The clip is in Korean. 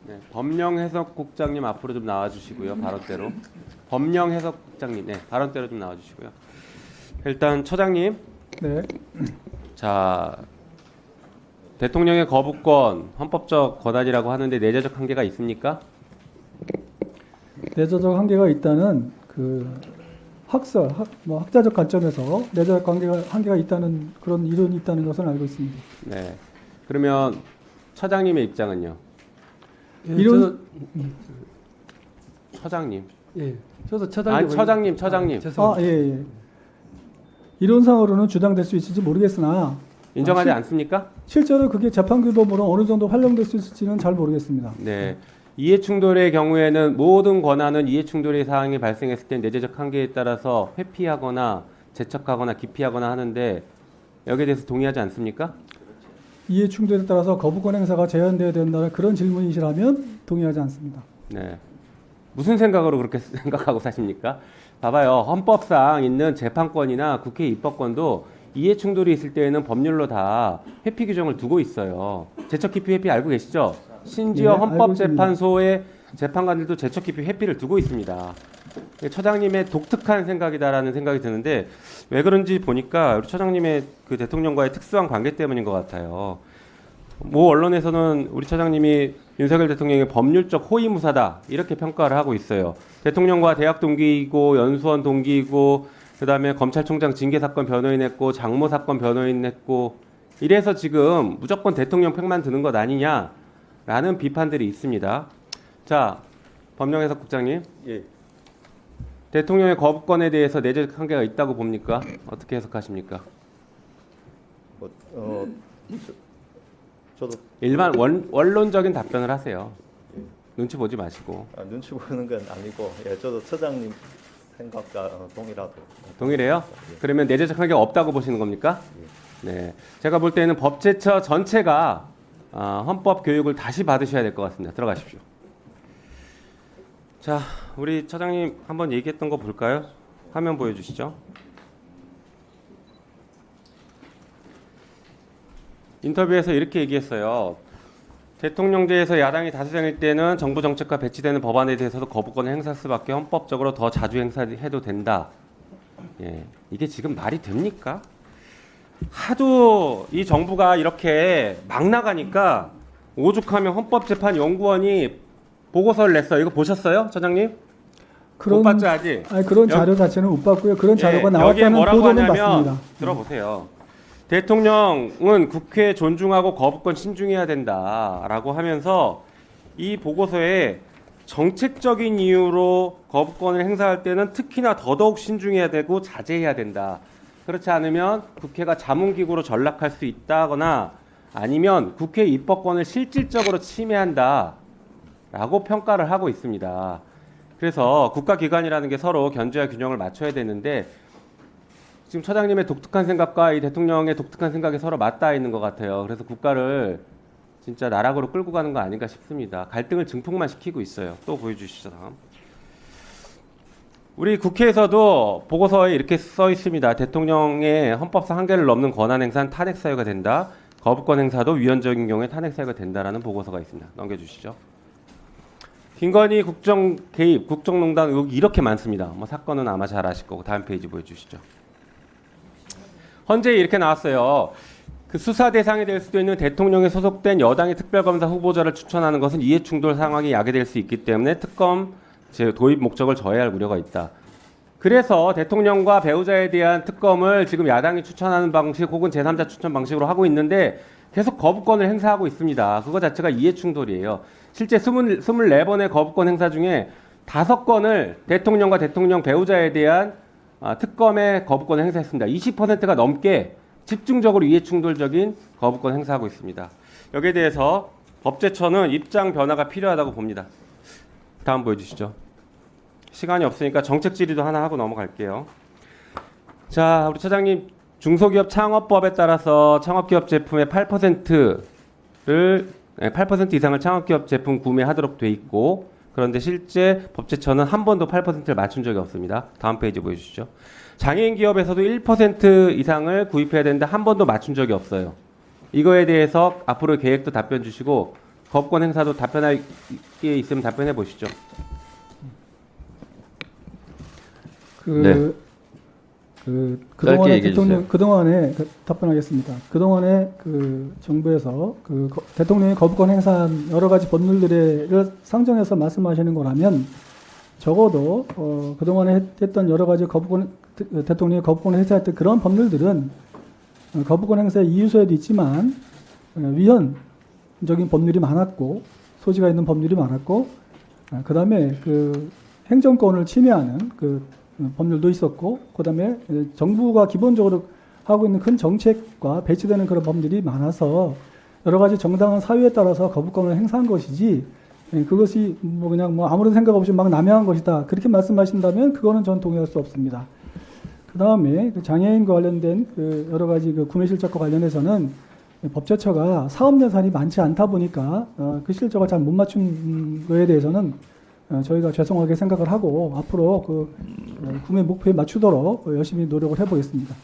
네, 법령해석국장님 앞으로 좀 나와주시고요. 발언대로. 법령해석국장님, 네, 발언대로 좀 나와주시고요. 일단 처장님, 네. 자 대통령의 거부권 헌법적 권한이라고 하는데 내재적 한계가 있습니까? 내재적 한계가 있다는 그 학자적 관점에서 내재적 한계가 있다는 그런 이론이 있다는 것을 알고 있습니다. 네. 그러면 처장님의 입장은요? 이론 처장님. 예, 저도 처장님. 아니 처장님. 죄송합니다. 예. 이론상으로는 주장될 수 있을지 모르겠으나 인정하지 않습니까? 실제로 그게 재판 규범으로 어느 정도 활용될 수 있을지는 잘 모르겠습니다. 네. 이해충돌의 경우에는 모든 권한은 이해충돌의 사항이 발생했을 때 내재적 한계에 따라서 회피하거나 제척하거나 기피하거나 하는데 여기에 대해서 동의하지 않습니까? 이해 충돌에 따라서 거부권 행사가 제한되어야 된다는 그런 질문이시라면 동의하지 않습니다. 네. 무슨 생각으로 그렇게 생각하고 사십니까? 봐봐요. 헌법상 있는 재판권이나 국회 입법권도 이해충돌이 있을 때에는 법률로 다 회피 규정을 두고 있어요. 제척기피 회피 알고 계시죠? 심지어 예, 헌법재판소의 재판관들도 제척기피 회피를 두고 있습니다. 처장님의 독특한 생각이다라는 생각이 드는데 왜 그런지 보니까 우리 처장님의 그 대통령과의 특수한 관계 때문인 것 같아요. 모 언론에서는 우리 처장님이 윤석열 대통령의 법률적 호위무사다 이렇게 평가를 하고 있어요. 대통령과 대학 동기이고 연수원 동기이고 그다음에 검찰총장 징계 사건 변호인 했고 장모 사건 변호인 했고 이래서 지금 무조건 대통령 편만 드는 것 아니냐라는 비판들이 있습니다. 자, 법령해석 국장님. 예. 대통령의 거부권에 대해서 내재적 한계가 있다고 봅니까? 어떻게 해석하십니까? 저도 일반 원론적인 답변을 하세요. 눈치 보지 마시고. 눈치 보는 건 아니고, 예, 저도 처장님 생각과 동일하고. 동일해요? 그러면 내재적 한계가 없다고 보시는 겁니까? 네. 제가 볼 때는 법제처 전체가 헌법 교육을 다시 받으셔야 될 것 같습니다. 들어가십시오. 자, 우리 처장님 한번 얘기했던 거 볼까요? 화면 보여주시죠. 인터뷰에서 이렇게 얘기했어요. 대통령제에서 야당이 다수당일 때는 정부 정책과 배치되는 법안에 대해서도 거부권을 행사할 수밖에 헌법적으로 더 자주 행사해도 된다. 예, 이게 지금 말이 됩니까? 하도 이 정부가 이렇게 막 나가니까 오죽하면 헌법재판연구원이 보고서를 냈어요. 이거 보셨어요, 처장님? 못 봤죠 아직? 아니, 그런 자료 자체는 못 봤고요. 그런 자료가 여기에 나왔다는 뭐라고 보도는 하냐면 봤습니다. 들어보세요. 대통령은 국회 존중하고 거부권 신중해야 된다라고 하면서 이 보고서에 정책적인 이유로 거부권을 행사할 때는 특히나 더더욱 신중해야 되고 자제해야 된다. 그렇지 않으면 국회가 자문기구로 전락할 수 있다거나 아니면 국회 입법권을 실질적으로 침해한다라고 평가를 하고 있습니다. 그래서 국가기관이라는 게 서로 견제와 균형을 맞춰야 되는데 지금 처장님의 독특한 생각과 이 대통령의 독특한 생각이 서로 맞닿아 있는 것 같아요. 그래서 국가를 진짜 나락으로 끌고 가는 거 아닌가 싶습니다. 갈등을 증폭만 시키고 있어요. 또 보여주시죠. 다음. 우리 국회에서도 보고서에 이렇게 써 있습니다. 대통령의 헌법상 한계를 넘는 권한 행사는 탄핵 사유가 된다. 거부권 행사도 위헌적인 경우에 탄핵 사유가 된다라는 보고서가 있습니다. 넘겨주시죠. 김건희 국정 개입, 국정농단 의혹이 이렇게 많습니다. 뭐 사건은 아마 잘 아실 거고 다음 페이지 보여주시죠. 헌재에 이렇게 나왔어요. 그 수사 대상이 될 수도 있는 대통령에 소속된 여당의 특별검사 후보자를 추천하는 것은 이해충돌 상황이 야기될 수 있기 때문에 특검 도입 목적을 저해할 우려가 있다. 그래서 대통령과 배우자에 대한 특검을 지금 야당이 추천하는 방식 혹은 제3자 추천 방식으로 하고 있는데 계속 거부권을 행사하고 있습니다. 그거 자체가 이해충돌이에요. 실제 24번의 거부권 행사 중에 5건을 대통령과 대통령 배우자에 대한 특검의 거부권을 행사했습니다. 20%가 넘게 집중적으로 이해충돌적인 거부권 행사하고 있습니다. 여기에 대해서 법제처는 입장 변화가 필요하다고 봅니다. 다음 보여주시죠. 시간이 없으니까 정책 질의도 하나 하고 넘어갈게요. 자, 우리 처장님 중소기업 창업법에 따라서 창업기업 제품의 8% 이상을 창업기업 제품 구매하도록 돼 있고 그런데 실제 법제처는 한 번도 8%를 맞춘 적이 없습니다. 다음 페이지 보여주시죠. 장애인 기업에서도 1% 이상을 구입해야 되는데 한 번도 맞춘 적이 없어요. 이거에 대해서 앞으로 계획도 답변 주시고 거부권 행사도 답변할 게 있으면 답변해 보시죠. 그, 짧게 그동안에 얘기해 주세요. 그동안에 답변하겠습니다. 그동안에 그 정부에서 대통령이 거부권 행사한 여러 가지 법률들을 상정해서 말씀하시는 거라면 적어도 그동안에 했던 여러 가지 대통령이 거부권 행사했던 그런 법률들은 거부권 행사의 이유서에도 있지만 위헌적인 법률이 많았고 소지가 있는 법률이 많았고 그다음에 그 행정권을 침해하는 법률도 있었고 그다음에 정부가 기본적으로 하고 있는 큰 정책과 배치되는 그런 법률이 많아서 여러 가지 정당한 사유에 따라서 거부권을 행사한 것이지 그것이 뭐 그냥 뭐 아무런 생각 없이 막 남용한 것이다 그렇게 말씀하신다면 그거는 전 동의할 수 없습니다. 그다음에 장애인과 관련된 여러 가지 구매 실적과 관련해서는 법제처가 사업 예산이 많지 않다 보니까 그 실적을 잘 못 맞춘 거에 대해서는 저희가 죄송하게 생각을 하고 앞으로 구매 목표에 맞추도록 열심히 노력을 해보겠습니다.